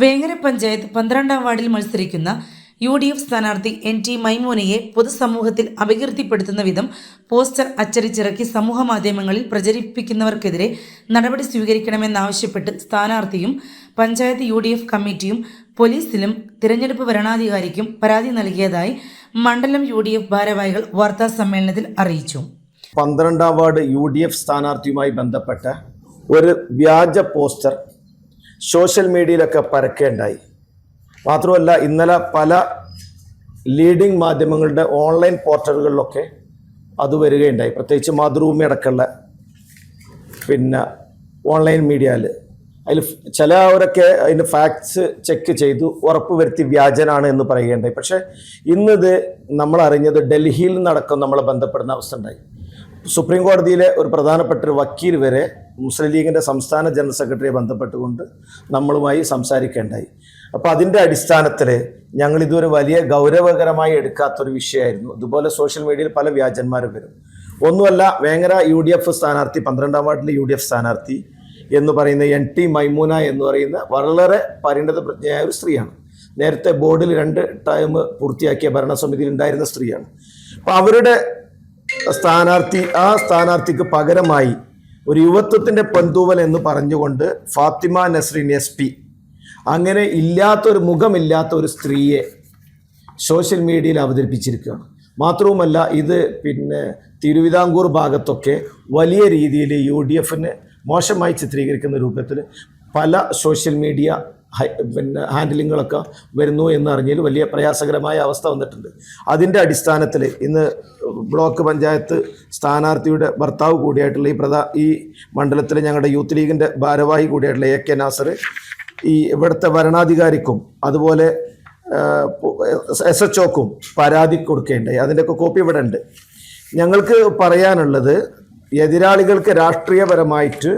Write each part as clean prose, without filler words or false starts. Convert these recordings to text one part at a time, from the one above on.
വേങ്ങര പഞ്ചായത്ത് 12-ാം വാർഡിൽ മത്സരിക്കുന്ന UDF സ്ഥാനാർത്ഥി NT മൈമൂനയെ പൊതുസമൂഹത്തിൽ അപകീർത്തിപ്പെടുത്തുന്ന വിധം പോസ്റ്റർ അച്ചടിച്ചിറക്കി സമൂഹമാധ്യമങ്ങളിൽ പ്രചരിപ്പിക്കുന്നവർക്കെതിരെ നടപടി സ്വീകരിക്കണമെന്നാവശ്യപ്പെട്ട് സ്ഥാനാർത്ഥിയും പഞ്ചായത്ത് UDF കമ്മിറ്റിയും പോലീസിലും തിരഞ്ഞെടുപ്പ് വരണാധികാരിക്കും പരാതി നൽകിയതായി മണ്ഡലം UDF ഭാരവാഹികൾ വാർത്താസമ്മേളനത്തിൽ അറിയിച്ചു. 12-ാം വാർഡ് UDF സ്ഥാനാർത്ഥിയുമായി ബന്ധപ്പെട്ട ഒരു വ്യാജ പോസ്റ്റർ സോഷ്യൽ മീഡിയയിലൊക്കെ പരക്കേണ്ടായി. മാത്രമല്ല, ഇന്നലെ പല ലീഡിംഗ് മാധ്യമങ്ങളുടെ ഓൺലൈൻ പോർട്ടലുകളിലൊക്കെ അത് വരികയുണ്ടായി. പ്രത്യേകിച്ച് മാതൃഭൂമി അടക്കമുള്ള ഓൺലൈൻ മീഡിയയിൽ അതിൽ ചിലവരൊക്കെ അതിൻ്റെ ഫാക്ട്സ് ചെക്ക് ചെയ്തു ഉറപ്പ് വരുത്തി വ്യാജനാണ് എന്ന് പറയുകയുണ്ടായി. പക്ഷേ ഇന്നിത് നമ്മൾ അറിഞ്ഞത് ഡൽഹിയിൽ നിന്നടക്കം നമ്മളെ ബന്ധപ്പെടുന്ന അവസ്ഥ ഉണ്ടായി. സുപ്രീം കോടതിയിലെ ഒരു പ്രധാനപ്പെട്ട ഒരു വക്കീൽ വരെ മുസ്ലിം ലീഗിൻ്റെ സംസ്ഥാന ജനറൽ സെക്രട്ടറിയെ ബന്ധപ്പെട്ടുകൊണ്ട് നമ്മളുമായി സംസാരിക്കേണ്ടായി. അപ്പോൾ അതിൻ്റെ അടിസ്ഥാനത്തിൽ ഞങ്ങളിതുവരെ വലിയ ഗൗരവകരമായി എടുക്കാത്തൊരു വിഷയമായിരുന്നു. ഇതുപോലെ സോഷ്യൽ മീഡിയയിൽ പല വ്യാജന്മാരും വരും. ഒന്നുമല്ല, വേങ്ങര UDF സ്ഥാനാർത്ഥി 12-ാം വാർഡിലെ UDF സ്ഥാനാർത്ഥി എന്ന് പറയുന്ന NT മൈമൂന എന്ന് പറയുന്ന വളരെ പരിണത പ്രജ്ഞയായ ഒരു സ്ത്രീയാണ്. നേരത്തെ ബോർഡിൽ 2 ടൈം പൂർത്തിയാക്കിയ ഭരണസമിതിയിൽ ഉണ്ടായിരുന്ന സ്ത്രീയാണ്. അപ്പോൾ അവരുടെ സ്ഥാനാർത്ഥിക്ക് പകരമായി ഒരു യുവത്വത്തിൻ്റെ പൊന്തൂവൽ എന്ന് പറഞ്ഞുകൊണ്ട് ഫാത്തിമ നസ്രീൻ SP അങ്ങനെ ഇല്ലാത്തൊരു മുഖമില്ലാത്ത ഒരു സ്ത്രീയെ സോഷ്യൽ മീഡിയയിൽ അവതരിപ്പിച്ചിരിക്കുകയാണ്. മാത്രവുമല്ല, ഇത് തിരുവിതാംകൂർ ഭാഗത്തൊക്കെ വലിയ രീതിയിൽ UDFനെ മോശമായി ചിത്രീകരിക്കുന്ന രൂപത്തിൽ പല സോഷ്യൽ മീഡിയ ഹാൻഡിലിങ്ങുകളൊക്കെ വരുന്നു എന്നറിഞ്ഞതിൽ വലിയ പ്രയാസകരമായ അവസ്ഥ വന്നിട്ടുണ്ട്. അതിൻ്റെ അടിസ്ഥാനത്തിൽ ഇന്ന് ബ്ലോക്ക് പഞ്ചായത്ത് സ്ഥാനാർത്ഥിയുടെ ഭർത്താവ് കൂടിയായിട്ടുള്ള ഈ മണ്ഡലത്തിലെ ഞങ്ങളുടെ യൂത്ത് ലീഗിൻ്റെ ഭാരവാഹി കൂടിയായിട്ടുള്ള AK നാസർ ഇവിടുത്തെ വരണാധികാരിക്കും അതുപോലെ SHOക്കും പരാതി കൊടുക്കേണ്ടായി. അതിൻ്റെയൊക്കെ കോപ്പി ഇവിടെ ഉണ്ട്. ഞങ്ങൾക്ക് പറയാനുള്ളത്, എതിരാളികൾക്ക് രാഷ്ട്രീയപരമായിട്ട്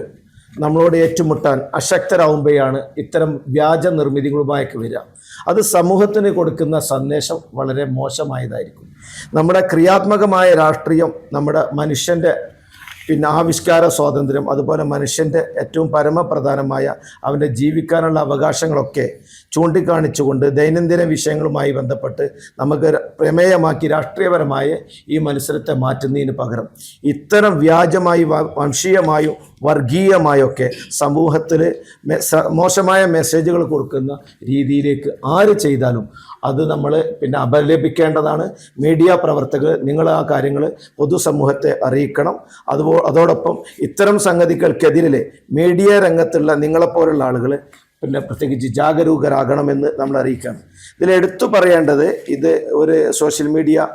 നമ്മളോട് ഏറ്റുമുട്ടാൻ അശക്തരാകുമ്പോഴാണ് ഇത്തരം വ്യാജ നിർമ്മിതികളുമായൊക്കെ വരിക. അത് സമൂഹത്തിന് കൊടുക്കുന്ന സന്ദേശം വളരെ മോശമായതായിരിക്കും. നമ്മുടെ ക്രിയാത്മകമായ രാഷ്ട്രീയം നമ്മുടെ മനുഷ്യൻ്റെ ആവിഷ്കാര സ്വാതന്ത്ര്യം, അതുപോലെ മനുഷ്യൻ്റെ ഏറ്റവും പരമപ്രധാനമായ അവൻ്റെ ജീവിക്കാനുള്ള അവകാശങ്ങളൊക്കെ ചൂണ്ടിക്കാണിച്ചുകൊണ്ട് ദൈനംദിന വിഷയങ്ങളുമായി ബന്ധപ്പെട്ട് നമുക്ക് പ്രമേയമാക്കി രാഷ്ട്രീയപരമായ ഈ മത്സരത്തെ മാറ്റുന്നതിന് പകരം ഇത്തരം വ്യാജമായി വംശീയമായും വർഗീയമായൊക്കെ സമൂഹത്തിൽ മോശമായ മെസ്സേജുകൾ കൊടുക്കുന്ന രീതിയിലേക്ക് ആര് ചെയ്താലും അത് നമ്മൾ അപലപിക്കേണ്ടതാണ്. മീഡിയ പ്രവർത്തകർ നിങ്ങൾ ആ കാര്യങ്ങൾ പൊതുസമൂഹത്തെ അറിയിക്കണം. അതോടൊപ്പം ഇത്തരം സംഗതികൾക്കെതിരെ മീഡിയ രംഗത്തുള്ള നിങ്ങളെപ്പോലുള്ള ആളുകൾ പ്രത്യേകിച്ച് ജാഗരൂകരാകണമെന്ന് നമ്മൾ അറിയിക്കണം. ഇതിലെടുത്തു പറയേണ്ടത്, ഇത് ഒരു സോഷ്യൽ മീഡിയ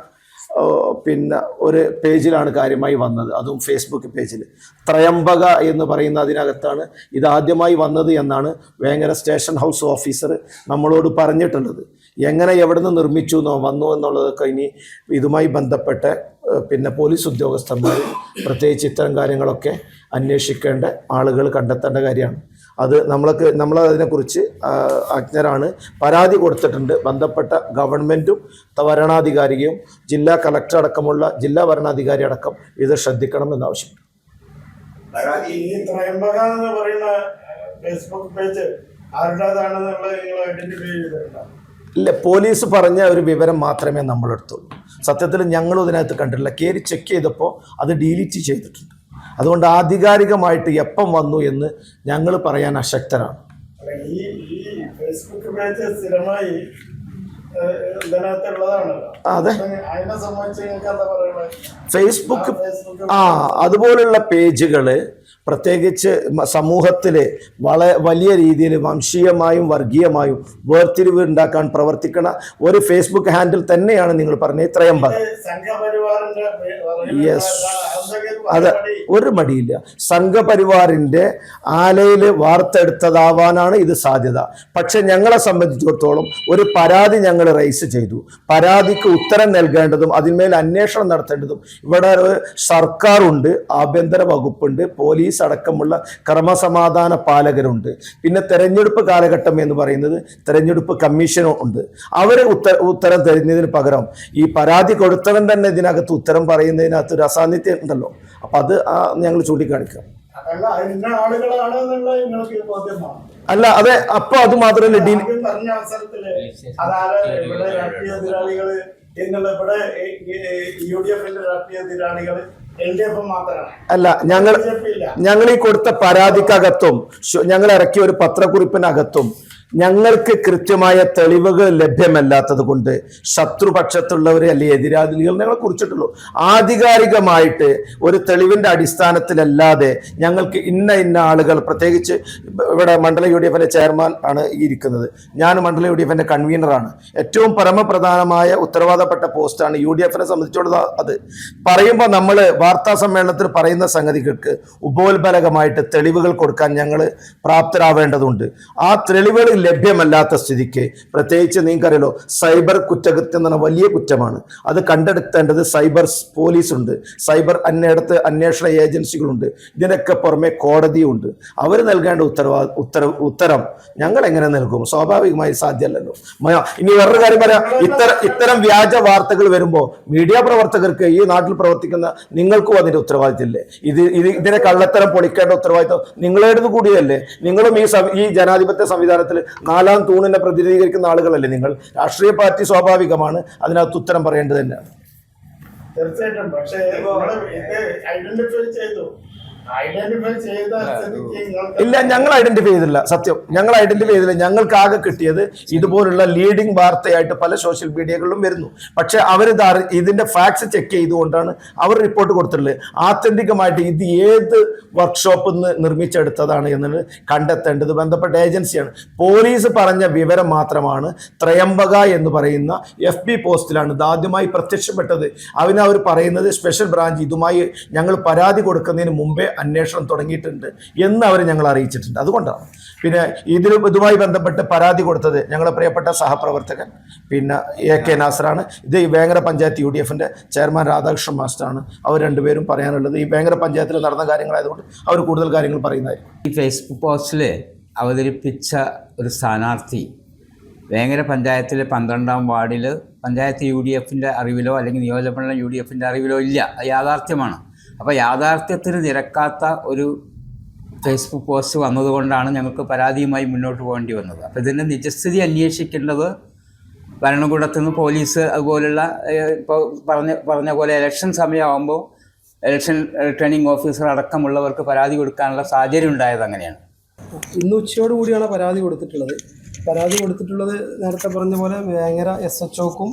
ഒരു പേജിലാണ് കാര്യമായി വന്നത്, അതും ഫേസ്ബുക്ക് പേജിൽ. ത്രയംബക എന്ന് പറയുന്ന അതിനകത്താണ് ഇത് ആദ്യമായി വന്നത് എന്നാണ് വേങ്ങര സ്റ്റേഷൻ ഹൗസ് ഓഫീസർ നമ്മളോട് പറഞ്ഞിട്ടുള്ളത്. എങ്ങനെ എവിടെ നിന്ന് നിർമ്മിച്ചു എന്നോ വന്നു എന്നുള്ളതൊക്കെ ഇനി ഇതുമായി ബന്ധപ്പെട്ട പോലീസ് ഉദ്യോഗസ്ഥന്മാർ പ്രത്യേകിച്ച് ഇത്തരം കാര്യങ്ങളൊക്കെ അന്വേഷിക്കേണ്ട ആളുകൾ കണ്ടെത്തേണ്ട കാര്യമാണ്. അത് നമ്മളതിനെക്കുറിച്ച് അജ്ഞരാണ്. പരാതി കൊടുത്തിട്ടുണ്ട്. ബന്ധപ്പെട്ട ഗവൺമെൻറ്റും വരണാധികാരിയും ജില്ലാ കളക്ടർ അടക്കമുള്ള ജില്ലാ വരണാധികാരി അടക്കം ഇത് ശ്രദ്ധിക്കണം എന്നാവശ്യപ്പെട്ടു. ഇല്ല, പോലീസ് പറഞ്ഞ ഒരു വിവരം മാത്രമേ നമ്മളെടുത്തുള്ളൂ. സത്യത്തിൽ ഞങ്ങളും ഇതിനകത്ത് കണ്ടിട്ടില്ല. കയറി ചെക്ക് ചെയ്തപ്പോൾ അത് ഡിലീറ്റ് ചെയ്തിട്ടുണ്ട്. അതുകൊണ്ട് ആധികാരികമായിട്ട് എപ്പം വന്നു എന്ന് ഞങ്ങൾ പറയാൻ അശക്തരാണ്. അതെ, ഫേസ്ബുക്ക് അതുപോലുള്ള പേജുകൾ പ്രത്യേകിച്ച് സമൂഹത്തിൽ വലിയ രീതിയിൽ വംശീയമായും വർഗീയമായും വേർതിരിവ് ഉണ്ടാക്കാൻ പ്രവർത്തിക്കുന്ന ഒരു ഫേസ്ബുക്ക് ഹാൻഡിൽ തന്നെയാണ് നിങ്ങൾ പറഞ്ഞ ത്രയംബക. യെസ്, അതെ, ഒരു മടിയില്ല. സംഘപരിവാറിൻ്റെ ആലയിൽ വാർത്തെടുത്തതാവാനാണ് ഇത് സാധ്യത. പക്ഷെ ഞങ്ങളെ സംബന്ധിച്ചിടത്തോളം ഒരു പരാതി ഞങ്ങൾ റൈസ് ചെയ്തു. പരാതിക്ക് ഉത്തരം നൽകേണ്ടതും അതിന്മേൽ അന്വേഷണം നടത്തേണ്ടതും ഇവിടെ സർക്കാരുണ്ട്, ആഭ്യന്തര വകുപ്പുണ്ട്, പോലീസ് അടക്കമുള്ള ക്രമസമാധാന പാലകരുണ്ട്. തെരഞ്ഞെടുപ്പ് കാലഘട്ടം എന്ന് പറയുന്നത് തെരഞ്ഞെടുപ്പ് കമ്മീഷനും ഉണ്ട്. അവരെ ഉത്തരം തരുന്നതിന് പകരം ഈ പരാതി കൊടുത്തവൻ തന്നെ ഇതിനകത്ത് ഉത്തരം പറയുന്നതിനകത്ത് ഒരു അസാന്നിധ്യം ഉണ്ടല്ലോ. അപ്പം അത് ഞങ്ങൾ ചൂണ്ടിക്കാണിക്കാം. അതല്ല ഇന്ന ആളുകളാണ് എന്നുള്ള നിങ്ങൾക്ക് ബോധ്യമാണ്. അല്ല അതെ, അപ്പൊ അത് മാത്രമല്ല പറഞ്ഞ അവസരത്തില് അതായത് ഇവിടെ രാഷ്ട്രീയ എതിരാളികള് എന്നുള്ള ഇവിടെ UDF രാഷ്ട്രീയ എതിരാളികള് LDF മാത്രമാണ്. അല്ല, ഞങ്ങൾ ഈ കൊടുത്ത പരാതിക്കകത്തും ഞങ്ങൾ ഇറക്കിയ ഒരു പത്രക്കുറിപ്പിനകത്തും ഞങ്ങൾക്ക് കൃത്യമായ തെളിവുകൾ ലഭ്യമല്ലാത്തത് കൊണ്ട് ശത്രുപക്ഷത്തുള്ളവരെ അല്ലെങ്കിൽ എതിരാളികൾ ഞങ്ങളെ കുറിച്ചിട്ടുള്ളൂ. ആധികാരികമായിട്ട് ഒരു തെളിവിന്റെ അടിസ്ഥാനത്തിലല്ലാതെ ഞങ്ങൾക്ക് ഇന്ന ആളുകൾ, പ്രത്യേകിച്ച് ഇവിടെ മണ്ഡല UDF ചെയർമാൻ ആണ് ഇരിക്കുന്നത്, ഞാൻ മണ്ഡല UDF കൺവീനറാണ്. ഏറ്റവും പരമപ്രധാനമായ ഉത്തരവാദപ്പെട്ട പോസ്റ്റാണ് UDF സംബന്ധിച്ചുള്ളത്. അത് പറയുമ്പോൾ നമ്മൾ വാർത്താ സമ്മേളനത്തിൽ പറയുന്ന സംഗതികൾക്ക് ഉപോത്ബലകമായിട്ട് തെളിവുകൾ കൊടുക്കാൻ ഞങ്ങൾ പ്രാപ്തരാവേണ്ടതുണ്ട്. ആ തെളിവുകൾ ലഭ്യമല്ലാത്ത സ്ഥിതിക്ക്, പ്രത്യേകിച്ച് നിങ്ങൾക്കറിയാലോ, സൈബർ കുറ്റകൃത്യം എന്ന് പറഞ്ഞാൽ വലിയ കുറ്റമാണ്. അത് കണ്ടെടുത്തേണ്ടത് സൈബർ പോലീസ് ഉണ്ട്, സൈബർ അന്വേഷണ ഏജൻസികളുണ്ട്, ഇതിനൊക്കെ പുറമെ കോടതിയുണ്ട്. അവർ നൽകേണ്ട ഉത്തരം ഞങ്ങൾ എങ്ങനെ നൽകും? സ്വാഭാവികമായി സാധ്യമല്ലല്ലോ. ഇനി വേറൊരു കാര്യം പറയാം, ഇത്തരം വ്യാജ വാർത്തകൾ വരുമ്പോൾ മീഡിയ പ്രവർത്തകർക്ക്, ഈ നാട്ടിൽ പ്രവർത്തിക്കുന്ന നിങ്ങൾക്കും അതിന്റെ ഉത്തരവാദിത്തമില്ലേ? ഇതിനെ കള്ളത്തരം പൊളിക്കേണ്ട ഉത്തരവാദിത്തം നിങ്ങളേടത് കൂടിയല്ലേ? നിങ്ങളും ഈ ജനാധിപത്യ സംവിധാനത്തിൽ 4ാം തൂണിനെ പ്രതിനിധീകരിക്കുന്ന ആളുകളല്ലേ നിങ്ങൾ? രാഷ്ട്രീയ പാർട്ടി സ്വാഭാവികമാണ് അതിനകത്ത് ഉത്തരം പറയേണ്ടത് തന്നെയാണ്. തീർച്ചയായിട്ടും. പക്ഷേ ഐഡന്റിഫൈ ചെയ്തു. ഇല്ല, ഞങ്ങൾ ഐഡന്റിഫൈ ചെയ്തില്ല. സത്യം, ഞങ്ങൾ ഐഡന്റിഫൈ ചെയ്തില്ല. ഞങ്ങൾക്ക് ആകെ കിട്ടിയത് ഇതുപോലുള്ള ലീഡിംഗ് വാർത്തയായിട്ട് പല സോഷ്യൽ മീഡിയകളിലും വരുന്നു. പക്ഷെ അവർ ഇതിന്റെ ഫാക്ട്സ് ചെക്ക് ചെയ്തുകൊണ്ടാണ് അവർ റിപ്പോർട്ട് കൊടുത്തിട്ടുള്ളത്. ആത്യന്തികമായിട്ട് ഇത് ഏത് വർക്ക്ഷോപ്പിൽ നിന്ന് നിർമ്മിച്ചെടുത്തതാണ് എന്നുള്ളത് കണ്ടെത്തേണ്ടത് ബന്ധപ്പെട്ട ഏജൻസിയാണ്. പോലീസ് പറഞ്ഞ വിവരം മാത്രമാണ് ത്രയംബക എന്ന് പറയുന്ന FB പോസ്റ്റിലാണ് ഇത് ആദ്യമായി പ്രത്യക്ഷപ്പെട്ടത്. അവർ പറയുന്നത് സ്പെഷ്യൽ ബ്രാഞ്ച് ഇതുമായി ഞങ്ങൾ പരാതി കൊടുക്കുന്നതിന് മുമ്പേ അന്വേഷണം തുടങ്ങിയിട്ടുണ്ട് എന്ന് അവർ ഞങ്ങൾ അറിയിച്ചിട്ടുണ്ട്. അതുകൊണ്ടാണ് പിന്നെ ഇതുമായി ബന്ധപ്പെട്ട് പരാതി കൊടുത്തത് ഞങ്ങളുടെ പ്രിയപ്പെട്ട സഹപ്രവർത്തകൻ പിന്നെ AK നാസറാണ്. ഇത് ഈ വേങ്ങര പഞ്ചായത്ത് UDF ചെയർമാൻ രാധാകൃഷ്ണൻ മാസ്റ്ററാണ്. അവർ രണ്ടുപേരും പറയാനുള്ളത് ഈ വേങ്ങര പഞ്ചായത്തിൽ നടന്ന കാര്യങ്ങളായതുകൊണ്ട് അവർ കൂടുതൽ കാര്യങ്ങൾ പറയുന്നതായിരിക്കും. ഈ ഫേസ്ബുക്ക് പോസ്റ്റിൽ അവതരിപ്പിച്ച ഒരു സ്ഥാനാർത്ഥി വേങ്ങര പഞ്ചായത്തിലെ 12ാം വാർഡിൽ പഞ്ചായത്ത് UDF അറിവിലോ അല്ലെങ്കിൽ നിയോജകമണ്ഡലം UDF അറിവിലോ ഇല്ല. അത് യാഥാർത്ഥ്യമാണ്. അപ്പോൾ യാഥാർത്ഥ്യത്തിന് നിരക്കാത്ത ഒരു ഫേസ്ബുക്ക് പോസ്റ്റ് വന്നതുകൊണ്ടാണ് ഞങ്ങൾക്ക് പരാതിയുമായി മുന്നോട്ട് പോകേണ്ടി വന്നത്. അപ്പോൾ ഇതിൻ്റെ നിജസ്ഥിതി അന്വേഷിക്കേണ്ടത് ഭരണകൂടത്തിൽ നിന്ന് പോലീസ്, അതുപോലുള്ള ഇപ്പോൾ പറഞ്ഞ പോലെ ഇലക്ഷൻ സമയമാകുമ്പോൾ ഇലക്ഷൻ റിട്ടേണിംഗ് ഓഫീസർ അടക്കമുള്ളവർക്ക് പരാതി കൊടുക്കാനുള്ള സാഹചര്യം ഉണ്ടായത് അങ്ങനെയാണ്. ഇന്ന് ഉച്ചയോട് കൂടിയാണ് പരാതി കൊടുത്തിട്ടുള്ളത്. നേരത്തെ പറഞ്ഞ പോലെ വേങ്ങര SHOക്കും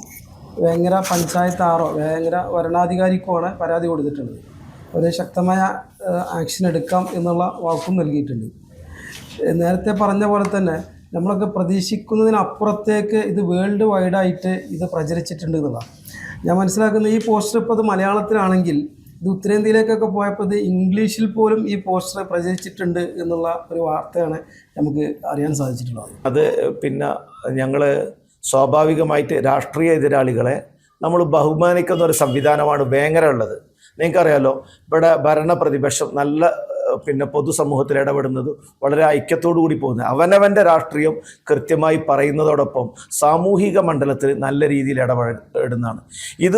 വേങ്ങര പഞ്ചായത്ത് വേങ്ങര വരണാധികാരിക്കുമാണ് പരാതി കൊടുത്തിട്ടുള്ളത്. ഒരു ശക്തമായ ആക്ഷൻ എടുക്കാം എന്നുള്ള വാക്കും നൽകിയിട്ടുണ്ട്. നേരത്തെ പറഞ്ഞ പോലെ തന്നെ നമ്മളൊക്കെ പ്രതീക്ഷിക്കുന്നതിനപ്പുറത്തേക്ക് ഇത് വേൾഡ് വൈഡായിട്ട് ഇത് പ്രചരിച്ചിട്ടുണ്ട് എന്നുള്ളതാണ് ഞാൻ മനസ്സിലാക്കുന്നത്. ഈ പോസ്റ്റർ ഇപ്പോൾ അത് മലയാളത്തിലാണെങ്കിൽ ഇത് ഉത്തരേന്ത്യയിലേക്കൊക്കെ പോയപ്പോൾ ഇത് ഇംഗ്ലീഷിൽ പോലും ഈ പോസ്റ്റർ പ്രചരിച്ചിട്ടുണ്ട് എന്നുള്ള ഒരു വാർത്തയാണ് നമുക്ക് അറിയാൻ സാധിച്ചിട്ടുള്ളത്. അത് പിന്നെ ഞങ്ങൾ സ്വാഭാവികമായിട്ട് രാഷ്ട്രീയ എതിരാളികളെ നമ്മൾ ബഹുമാനിക്കുന്ന ഒരു സംവിധാനമാണ് വേങ്ങര ഉള്ളത്. നിങ്ങൾക്കറിയാലോ, ഇവിടെ ഭരണ പ്രതിപക്ഷം നല്ല പിന്നെ പൊതുസമൂഹത്തിൽ ഇടപെടുന്നത് വളരെ ഐക്യത്തോടു കൂടി പോകുന്നത്. അവനവൻ്റെ രാഷ്ട്രീയം കൃത്യമായി പറയുന്നതോടൊപ്പം സാമൂഹിക മണ്ഡലത്തിൽ നല്ല രീതിയിൽ ഇടപെടുന്നതാണ്. ഇത്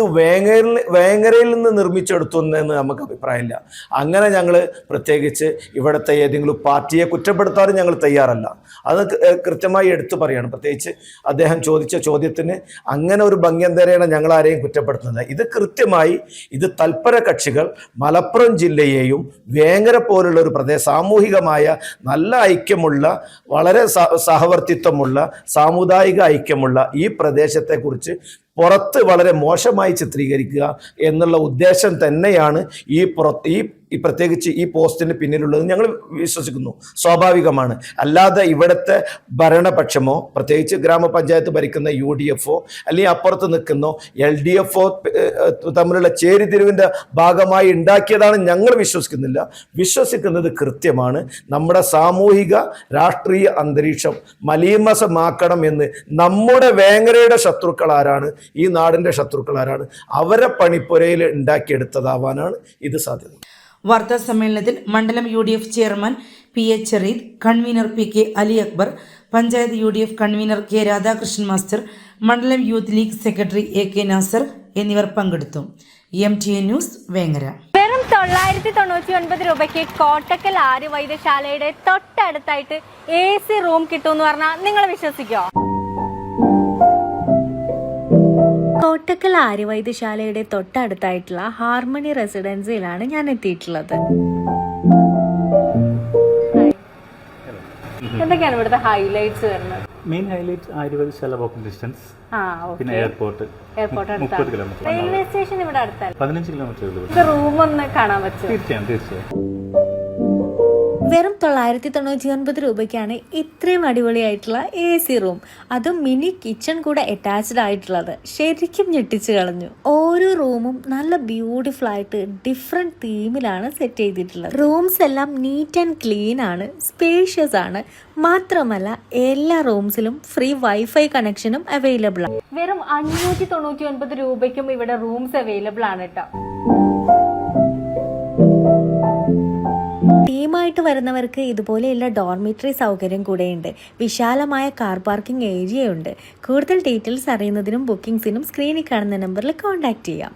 വേങ്ങരയിൽ നിന്ന് നിർമ്മിച്ചെടുത്തുവെന്ന് നമുക്ക് അഭിപ്രായമില്ല. അങ്ങനെ ഞങ്ങൾ പ്രത്യേകിച്ച് ഇവിടുത്തെ ഏതെങ്കിലും പാർട്ടിയെ കുറ്റപ്പെടുത്താനും ഞങ്ങൾ തയ്യാറല്ല. അത് കൃത്യമായി എടുത്തു പറയാണ്. പ്രത്യേകിച്ച് അദ്ദേഹം ചോദിച്ച ചോദ്യത്തിന് അങ്ങനെ ഒരു ഭംഗ്യന്തരേണ ഞങ്ങൾ ആരെയും കുറ്റപ്പെടുത്തുന്നത്. ഇത് കൃത്യമായി ഇത് തൽപര കക്ഷികൾ മലപ്പുറം ജില്ലയെയും വേങ്ങര പോലുള്ള ഒരു സാമൂഹികമായ നല്ല ഐക്യമുള്ള വളരെ സഹവർത്തിത്വമുള്ള സാമുദായിക ഐക്യമുള്ള ഈ പ്രദേശത്തെക്കുറിച്ച് പുറത്ത് വളരെ മോശമായി ചിത്രീകരിക്കുക എന്നുള്ള ഉദ്ദേശം തന്നെയാണ് ഈ പ്രത്യേകിച്ച് ഈ പോസ്റ്റിന് പിന്നിലുള്ളത് ഞങ്ങൾ വിശ്വസിക്കുന്നു. സ്വാഭാവികമാണ്. അല്ലാതെ ഇവിടുത്തെ ഭരണപക്ഷമോ പ്രത്യേകിച്ച് ഗ്രാമപഞ്ചായത്ത് ഭരിക്കുന്ന UDFO അല്ലെങ്കിൽ അപ്പുറത്ത് നിൽക്കുന്നോ LDFO തമ്മിലുള്ള ചേരിതിരിവിൻ്റെ ഭാഗമായി ഉണ്ടാക്കിയതാണ് ഞങ്ങൾ വിശ്വസിക്കുന്നത് കൃത്യമാണ്. നമ്മുടെ സാമൂഹിക രാഷ്ട്രീയ അന്തരീക്ഷം മലീമസമാക്കണം എന്ന് നമ്മുടെ വേങ്ങരയുടെ ശത്രുക്കൾ ആരാണ്, ഈ നാടിൻ്റെ ശത്രുക്കൾ ആരാണ്, അവരെ പണിപ്പുരയിൽ ഉണ്ടാക്കിയെടുത്തതാവാനാണ് ഇത് സാധ്യത. വാർത്താ സമ്മേളനത്തിൽ മണ്ഡലം UDF chairman PH Shareed, convener PK Ali Akbar, panchayat UDF convener K Radhakrishnan master, മണ്ഡലം youth league secretary AK Nasar എന്നിവർ പങ്കെടുത്തു. MTN news Vengara. 999 രൂപയ്ക്ക് കോട്ടക്കൽ ആര്യവൈദ്യശാലയുടെ തൊട്ടടുത്തായിട്ട് AC റൂം കിട്ടുമെന്ന് പറഞ്ഞാൽ നിങ്ങൾ വിശ്വസിക്കോ? കോട്ടക്കൽ ആര്യവൈദ്യശാലയുടെ തൊട്ടടുത്തായിട്ടുള്ള ഹാർമണി റെസിഡൻസിയിലാണ് ഞാൻ എത്തിയിട്ടുള്ളത്. എന്തൊക്കെയാണ് ഇവിടുത്തെ ഹൈലൈറ്റ്സ് വരുന്നത്? Main highlight Arya Vaidya Sala walking distance, പിന്നെ എയർപോർട്ട് 30 കിലോമീറ്റർ, റെയിൽവേ സ്റ്റേഷൻ ഇവിടെ അടുത്തല്ല, 15 കിലോമീറ്റർ. റൂം ഒന്ന് കാണാൻ പറ്റും? തീർച്ചയായും. വെറും 999 രൂപയ്ക്കാണ് ഇത്രയും അടിപൊളിയായിട്ടുള്ള AC റൂം, അതും മിനി കിച്ചൺ കൂടെ അറ്റാച്ച്ഡ് ആയിട്ടുള്ളത്. ശരിക്കും ഞെട്ടിച്ചു കളഞ്ഞു. ഓരോ റൂമും നല്ല ബ്യൂട്ടിഫുൾ ആയിട്ട് ഡിഫറെന്റ് തീമിലാണ് സെറ്റ് ചെയ്തിട്ടുള്ളത്. റൂംസ് എല്ലാം നീറ്റ് ആൻഡ് ക്ലീൻ ആണ്, സ്പേഷ്യസ് ആണ്. മാത്രമല്ല എല്ലാ റൂംസിലും ഫ്രീ വൈഫൈ കണക്ഷനും അവൈലബിൾ ആണ്. വെറും 599 രൂപയ്ക്കും ഇവിടെ റൂംസ് അവൈലബിൾ ആണ് കേട്ടോ. ടീമായിട്ട് വരുന്നവർക്ക് ഇതുപോലെയുള്ള ഡോർമിറ്ററി സൗകര്യം കൂടെയുണ്ട്. വിശാലമായ കാർ പാർക്കിംഗ് ഏരിയയുണ്ട്. കൂടുതൽ ഡീറ്റെയിൽസ് അറിയുന്നതിനും ബുക്കിംഗ്സിനും സ്ക്രീനിൽ കാണുന്ന നമ്പറിൽ കോൺടാക്ട് ചെയ്യാം.